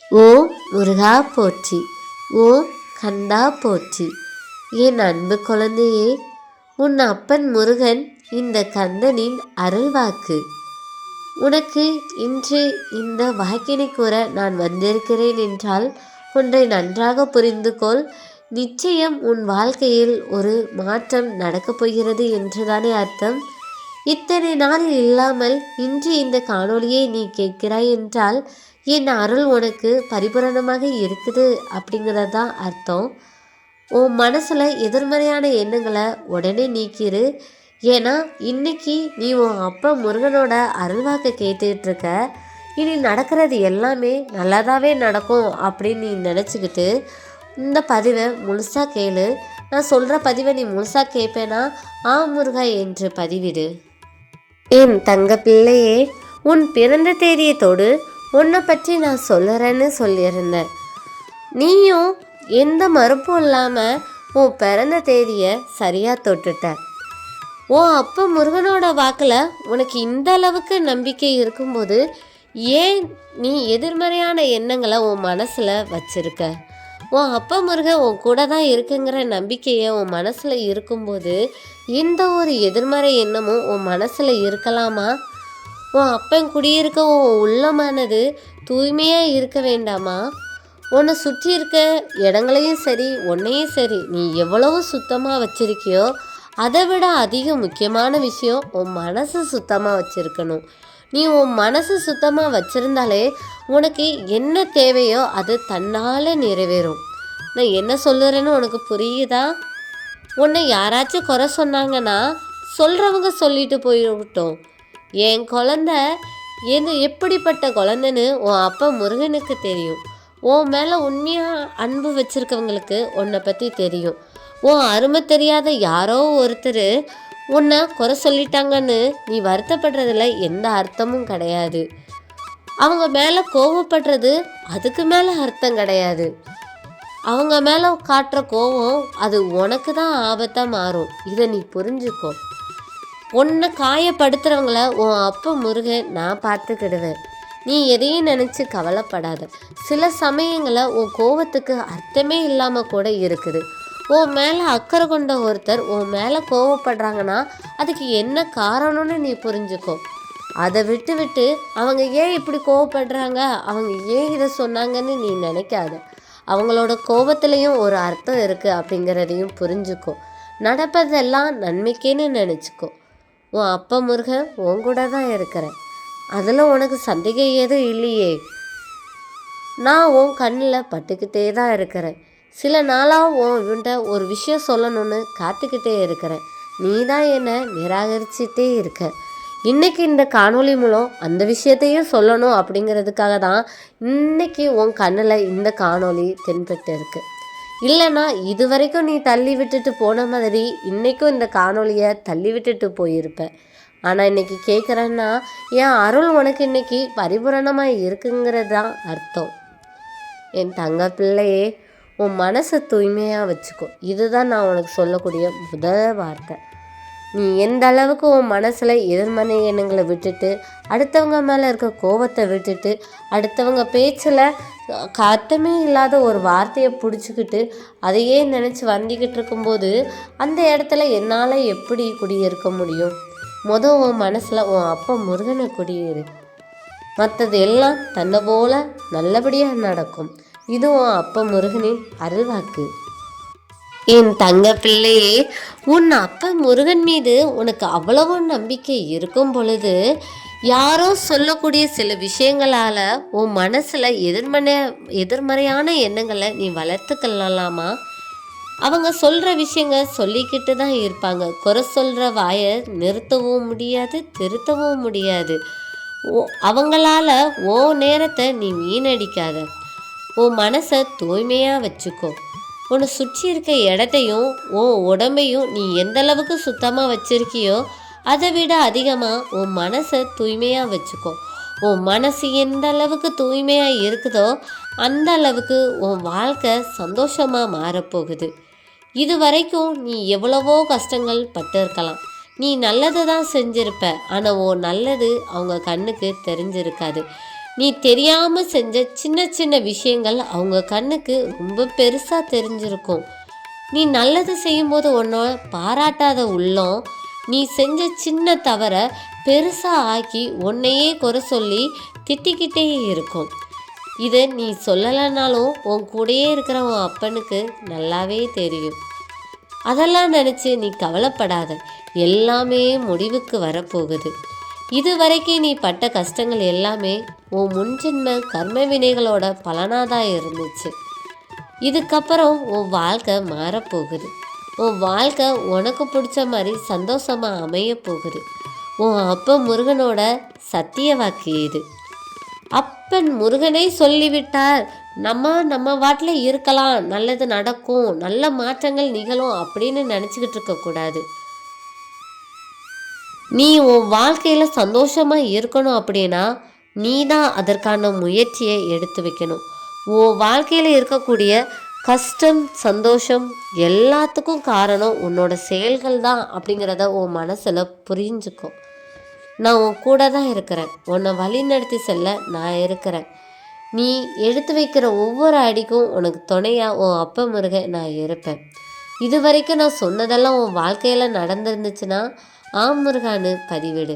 ஓ முருகா போற்றி, ஓ கந்தா போற்றி. என் அன்பு குழந்தையே, உன் அப்பன் முருகன் இந்த கந்தனின் அருள்வாக்கு. உனக்கு இன்று இந்த வாக்கினை கூற நான் வந்திருக்கிறேன் என்றால் ஒன்றை நன்றாக புரிந்து கொள். நிச்சயம் உன் வாழ்க்கையில் ஒரு மாற்றம் நடக்கப் போகிறது என்றுதானே அர்த்தம். இத்தனை நாள் இல்லாமல் இன்று இந்த காணொளியை நீ கேட்கிறாய் என்றால் என் அருள் உனக்கு பரிபூரணமாக இருக்குது அப்படிங்கிறது தான் அர்த்தம். உன் மனசில் எதிர்மறையான எண்ணங்களை உடனே நீக்கிரு. ஏன்னா இன்னைக்கு நீ உன் அப்பா முருகனோட அருள்வாக்கை கேட்டுட்டு இருக்க. இனி நடக்கிறது எல்லாமே நல்லதாகவே நடக்கும் அப்படின்னு நீ நினச்சிக்கிட்டு இந்த பதிவை முழுசாக கேளு. நான் சொல்கிற பதிவை நீ முழுசாக கேட்பேனா ஆ முருகா என்று பதிவிடு. என் தங்க பிள்ளையே, உன் பிறந்த தேதியத்தோடு உன்னை பற்றி நான் சொல்லுறேன்னு சொல்லியிருந்தேன். நீயும் எந்த மறுப்பும் இல்லாமல் உன் பிறந்த தேதியை சரியாக தொட்டுட்ட. உன் அப்பா முருகனோட வாக்கில் உனக்கு இந்த அளவுக்கு நம்பிக்கை இருக்கும்போது ஏன் நீ எதிர்மறையான எண்ணங்களை உன் மனசில் வச்சிருக்க? உன் அப்பா முருகன் உன் கூட தான் இருக்குங்கிற நம்பிக்கையை உன் மனசில் இருக்கும்போது இந்த ஒரு எதிர்மறை எண்ணமும் உன் மனசில் இருக்கலாமா? உன் அப்பன் குடியிருக்க உன் உள்ளமானது தூய்மையாக இருக்க வேண்டாமா? உன்னை சுற்றி இருக்க இடங்களையும் சரி உன்னையும் சரி நீ எவ்வளவு சுத்தமாக வச்சுருக்கியோ அதை விட அதிக முக்கியமான விஷயம் உன் மனசு சுத்தமாக வச்சுருக்கணும். நீ உன் மனசு சுத்தமாக வச்சுருந்தாலே உனக்கு என்ன தேவையோ அது தன்னால் நிறைவேறும். நான் என்ன சொல்லுறேன்னு உனக்கு புரியுதா? உன்னை யாராச்சும் குறை சொன்னாங்கன்னா சொல்கிறவங்க சொல்லிட்டு போயிட்டோம். என் குழந்த எப்படிப்பட்ட குழந்தைன்னு உன் அப்பா முருகனுக்கு தெரியும். உன் மேலே உண்மையாக அன்பு வச்சுருக்கவங்களுக்கு உன்னை பற்றி தெரியும். உன் அருமை தெரியாத யாரோ ஒருத்தர் உன்னை குறை சொல்லிட்டாங்கன்னு நீ வருத்தப்படுறதுல எந்த அர்த்தமும் கிடையாது. அவங்க மேலே கோபப்படுறது அதுக்கு மேலே அர்த்தம் கிடையாது. அவங்க மேலே காட்டுற கோபம் அது உனக்கு தான் ஆபத்தாக மாறும். இதை நீ புரிஞ்சுக்கோ. உன்னை காயப்படுத்துகிறவங்கள உன் அப்பா முருகன் நான் பார்த்துக்கிடுவேன். நீ எதையும் நினச்சி கவலைப்படாத. சில சமயங்களில் உன் கோபத்துக்கு அர்த்தமே இல்லாமல் கூட இருக்குது. உன் மேலே அக்கறை கொண்ட ஒருத்தர் உன் மேலே கோவப்படுறாங்கன்னா அதுக்கு என்ன காரணம்னு நீ புரிஞ்சுக்கோ. அதை விட்டு அவங்க ஏன் இப்படி கோவப்படுறாங்க, அவங்க ஏன் இதை சொன்னாங்கன்னு நீ நினைக்காத. அவங்களோட கோபத்துலேயும் ஒரு அர்த்தம் இருக்குது அப்படிங்கிறதையும் புரிஞ்சுக்கோ. நடப்பதெல்லாம் நன்மைக்கேன்னு நினச்சிக்கோ. உன் அப்பா முருகன் உன் கூட தான் இருக்கிறேன். அதில் உனக்கு சந்தேகம் எதுவும் இல்லையே. நான் உன் கண்ணில் பட்டுக்கிட்டே தான் இருக்கிறேன். சில நாளாக உன்கிட்ட ஒரு விஷயம் சொல்லணும்னு காத்துக்கிட்டே இருக்கிறேன். நீ தான் என்னை நிராகரிச்சுட்டே இருக்க. இன்றைக்கி இந்த காணொளி மூலம் அந்த விஷயத்தையும் சொல்லணும் அப்படிங்கிறதுக்காக தான் இன்றைக்கி உன் கண்ணில் இந்த காணொளி தென்பட்டு இருக்கு. இல்லைனா இது வரைக்கும் நீ தள்ளி விட்டுட்டு போன மாதிரி இன்றைக்கும் இந்த காணொளியை தள்ளி விட்டுட்டு போயிருப்ப. ஆனால் இன்றைக்கி கேட்குறேன்னா என் அருள் உனக்கு இன்றைக்கி பரிபூரணமாக இருக்குங்கிறது தான் அர்த்தம். என் தங்க பிள்ளையே, உன் மனசை தூய்மையாக வச்சுக்கோ. இதுதான் நான் உனக்கு சொல்லக்கூடிய முதல் வார்த்தை. நீ எந்த அளவுக்கு உன் மனசில் எதிர்மறை எண்ணங்களை விட்டுட்டு அடுத்தவங்க மேலே இருக்க கோபத்தை விட்டுட்டு அடுத்தவங்க பேச்சில் அர்த்தமே இல்லாத ஒரு வார்த்தையை பிடிச்சிக்கிட்டு அதையே நினச்சி வந்திக்கிட்டு இருக்கும்போது அந்த இடத்துல என்னால் எப்படி குடியிருக்க முடியும்? உன் மனசில் உன் அப்பா முருகனை குடியேறு. மற்றது எல்லாம் தன்னை போல நல்லபடியாக நடக்கும். இது உன் அப்பா முருகனின் அருள்வாக்கு. என் தங்க பிள்ளையே, உன் அப்பா முருகன் மீது உனக்கு அவ்வளவு நம்பிக்கை இருக்கும் பொழுது யாரோ சொல்லக்கூடிய சில விஷயங்களால் உன் மனசில் எதிர்மறையான எண்ணங்களை நீ வளர்த்துக்கலாமா? அவங்க சொல்கிற விஷயங்கள் சொல்லிக்கிட்டு தான் இருப்பாங்க. குறை சொல்கிற வாயை நிறுத்தவும் முடியாது, திருத்தவும் முடியாது. அவங்களால நேரத்தை நீ வீணடிக்காத. உன் மனசை தூய்மையாக வச்சுக்கோ. உன்னை சுற்றி இருக்க இடத்தையும் உன் உடம்பையும் நீ எந்த அளவுக்கு சுத்தமாக வச்சுருக்கியோ அதை விட அதிகமாக உன் மனசை தூய்மையாக வச்சுக்கோ. உன் மனசு எந்த அளவுக்கு தூய்மையாக இருக்குதோ அந்த அளவுக்கு உன் வாழ்க்கை சந்தோஷமாக மாறப்போகுது. இது வரைக்கும் நீ எவ்வளவோ கஷ்டங்கள் பட்டிருக்கலாம். நீ நல்லது தான் செஞ்சிருப்ப. ஆனால் நல்லது அவங்க கண்ணுக்கு தெரிஞ்சிருக்காது. நீ தெரியாமல் செஞ்ச சின்ன சின்ன விஷயங்கள் அவங்க கண்ணுக்கு ரொம்ப பெருசாக தெரிஞ்சிருக்கும். நீ நல்லது செய்யும்போது உன்னை பாராட்டாத உள்ளம் நீ செஞ்ச சின்ன தவறை பெருசாக ஆக்கி உன்னையே குறை சொல்லி திட்டிக்கிட்டே இருக்கும். இதை நீ சொல்லலைனாலும் உன் கூடயே இருக்கிற உன் அப்பனுக்கு நல்லாவே தெரியும். அதெல்லாம் நினச்சி நீ கவலைப்படாத, எல்லாமே முடிவுக்கு வரப்போகுது. இதுவரைக்கும் நீ பட்ட கஷ்டங்கள் எல்லாமே உன் முன்ஜென்ம கர்ம வினைகளோட பலனாக தான் இருந்துச்சு. இதுக்கப்புறம் உன் வாழ்க்கை மாறப்போகுது. உன் வாழ்க்கை உனக்கு பிடிச்ச மாதிரி சந்தோஷமாக அமைய போகுது. உன் அப்பா முருகனோட சத்திய வாக்கு இது. அப்பன் முருகனே சொல்லிவிட்டார், நம்ம வாட்டில் இருக்கலாம், நல்லது நடக்கும், நல்ல மாற்றங்கள் நிகழும் அப்படின்னு நினச்சிக்கிட்டு இருக்கக்கூடாது. நீ உன் வாழ்க்கையில் சந்தோஷமாக இருக்கணும் அப்படின்னா நீ தான் அதற்கான முயற்சியை எடுத்து வைக்கணும். உன் வாழ்க்கையில் இருக்கக்கூடிய கஷ்டம் சந்தோஷம் எல்லாத்துக்கும் காரணம் உன்னோட செயல்கள் தான் அப்படிங்கிறத உன் மனசில் புரிஞ்சுக்கும். நான் உன் கூட தான் இருக்கிறேன், உன்னை வழி நடத்தி செல்ல நான் இருக்கிறேன். நீ எடுத்து வைக்கிற ஒவ்வொரு அடிக்கும் உனக்கு துணையாக உன் அப்பா முருகன் நான் இருப்பேன். இது வரைக்கும் நான் சொன்னதெல்லாம் உன் வாழ்க்கையில் நடந்துருந்துச்சுன்னா முருகான்னு பதிவிடு.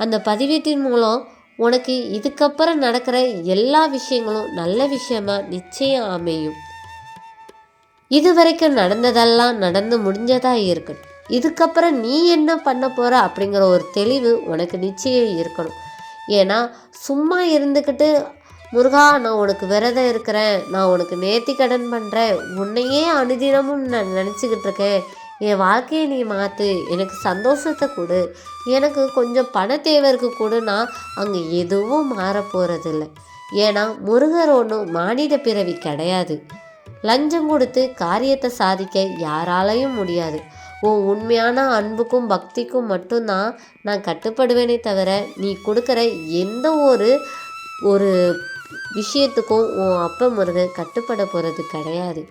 அந்த பதிவீட்டின் மூலம் உனக்கு இதுக்கப்புறம் நடக்கிற எல்லா விஷயங்களும் நல்ல விஷயமா நிச்சயம் அமையும். இது வரைக்கும் நடந்ததெல்லாம் நடந்து முடிஞ்சதாக இருக்கட்டும். இதுக்கப்புறம் நீ என்ன பண்ண போகிற அப்படிங்கிற ஒரு தெளிவு உனக்கு நிச்சயம் இருக்கணும். ஏன்னா சும்மா இருந்துக்கிட்டு முருகா நான் உனக்கு விரதம் இருக்கிறேன், நான் உனக்கு நேர்த்தி கடன் பண்ணுறேன், உன்னையே அனுதினமும் நான் நினச்சிக்கிட்டு இருக்கேன், என் வாழ்க்கையை நீ மாற்று, எனக்கு சந்தோஷத்தை கொடு, எனக்கு கொஞ்சம் பண தேவைக்கு கொடுனா அங்கே எதுவும் மாறப்போகிறதில்ல. ஏன்னா முருகர் ஒன்றும் மானிட பிறவி கிடையாது. லஞ்சம் கொடுத்து காரியத்தை சாதிக்க யாராலையும் முடியாது. உன் உண்மையான அன்புக்கும் பக்திக்கும் மட்டும்தான் நான் கட்டுப்படுவேனே தவிர நீ கொடுக்குற எந்த ஒரு விஷயத்துக்கும் உன் அப்பா முருகன் கட்டுப்பட போகிறது கிடையாது.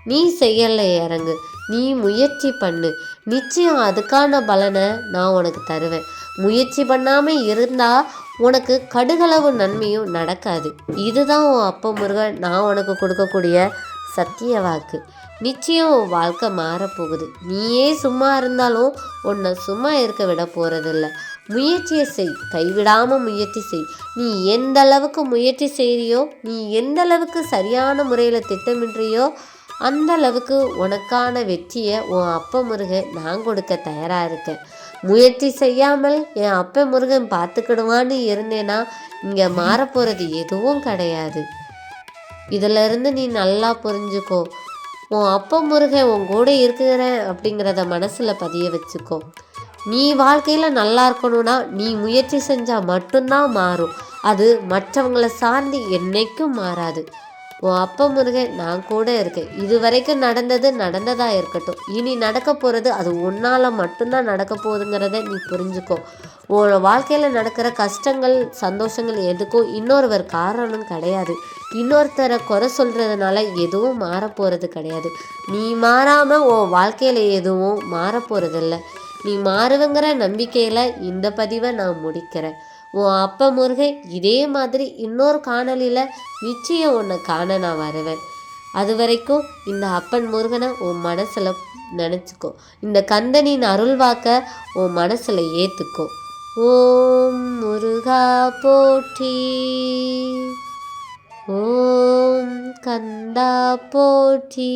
நீ செயல்ல இறங்கு, நீ முயற்சி பண்ணு, நிச்சயம் அதுக்கான பலனை நான் உனக்கு தருவேன். முயற்சி பண்ணாமல் இருந்தால் உனக்கு கடுகளவு நன்மையும் நடக்காது. இதுதான் உன் அப்பா முருகன் நான் உனக்கு கொடுக்கக்கூடிய சத்திய வாக்கு. நிச்சயம் உன் வாழ்க்கை மாறப்போகுது. நீயே சும்மா இருந்தாலும் உன்னை சும்மா இருக்க விட போகிறதில்ல. முயற்சியை செய், கைவிடாமல் முயற்சி செய். நீ எந்த அளவுக்கு முயற்சி செய்கிறியோ, நீ எந்த அளவுக்கு சரியான முறையில் திட்டமிடுறியோ அந்த அளவுக்கு உனக்கான வெற்றியை உன் அப்பா முருகன் நான் கொடுக்க தயாராக இருக்கேன். முயற்சி செய்யாமல் என் அப்பா முருகன் பார்த்துக்கிடுவான்னு இருந்தேன்னா இங்கே மாறப்போகிறது எதுவும் கிடையாது. இதிலிருந்து நீ நல்லா புரிஞ்சுக்கோ. உன் அப்பா முருகன் உன் கூட இருக்கிறேன் அப்படிங்கிறத மனசில் பதிய வச்சுக்கோ. நீ வாழ்க்கையில் நல்லா இருக்கணும்னா நீ முயற்சி செஞ்சால் மட்டும்தான் மாறும். அது மற்றவங்களை சார்ந்து என்றைக்கும் மாறாது. உன் அப்பா முருகன் நான் கூட இருக்கேன். இது வரைக்கும் நடந்தது நடந்ததாக இருக்கட்டும், இனி நடக்க போகிறது அது உன்னால் மட்டும்தான் நடக்க போகுதுங்கிறத நீ புரிஞ்சுக்கோ. உன் வாழ்க்கையில் நடக்கிற கஷ்டங்கள் சந்தோஷங்கள் எதுக்கும் இன்னொருவர் காரணம் கிடையாது. இன்னொருத்தரை குறை சொல்கிறதுனால எதுவும் மாறப்போகிறது கிடையாது. நீ மாறாமல் உன் வாழ்க்கையில் எதுவும் மாறப்போகிறதில்ல. நீ மாறுவங்கிற நம்பிக்கையில் இந்த பதிவை நான் முடிக்கிறேன். உன் அப்பா முருகன் இதே மாதிரி இன்னொரு காணொலியில் நிச்சயம் உன்னை காண நான் வருவேன். அது வரைக்கும் இந்த அப்பன் முருகனை உன் மனசில் நினச்சிக்கோ. இந்த கந்தனின் அருள்வாக்க உன் மனசில் ஏற்றுக்கோ. ஓம் முருகா போற்றி, ஓம் கந்தா போற்றி.